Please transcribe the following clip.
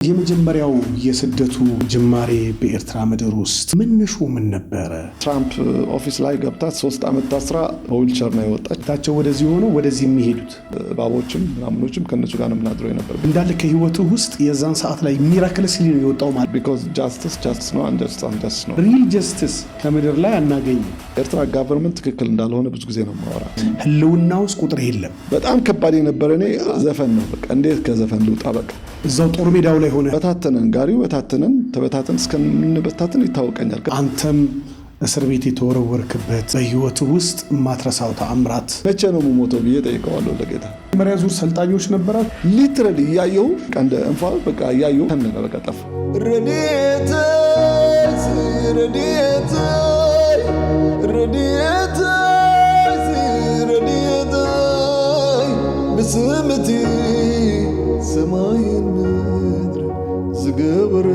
የመጀመሪያው የስደቱ ጅማሬ በኤርትራ ምድር ውስጥ መነሹ ምን ነበረ? ትራምፕ ኦፊስ ላይ ገብታ 3 ዓመት ታስራ በዊልቸር ነው የወጣች። ታቸው ወደዚህ ሆኖ ወደዚህ የሚሄዱት ባቦችም ምናምኖችም ከነሱ ጋር ነው የምናድረው የነበር። እንዳለ ከህይወቱ ውስጥ የዛን ሰዓት ላይ ሚራክልስ ሊል ነው የወጣው ማለት because justice ነው understand ነው real justice ከምድር ላይ አናገኝም። ኤርትራ ጋቨርንመንት ትክክል እንዳልሆነ ብዙ ጊዜ ነው ማወራ። ህልውና ውስጥ ቁጥር የለም። በጣም ከባድ የነበረ እኔ ዘፈን ነው በቃ እንዴት ከዘፈን ልውጣ በቃ እዛው ጦር ሜዳው ላይ ሆነ በታተነን ጋሪው በታተነን ተበታተን እስከምንበታተን ይታወቀኛል። አንተም እስር ቤት የተወረወርክበት በህይወቱ ውስጥ ማትረሳው ተአምራት መቼ ነው የምሞተው ብዬ ጠይቀዋለሁ ለጌታ። መሪያ ዙር ሰልጣኞች ነበራል። ሊትራሊ እያየሁ ቀንደ እንፋል በቃ እያየሁ ተነነ በቃ ጠፋ። ረዲየት ረዲየት ረዲየት ረዲየት بسمتي سماي النادر زقبر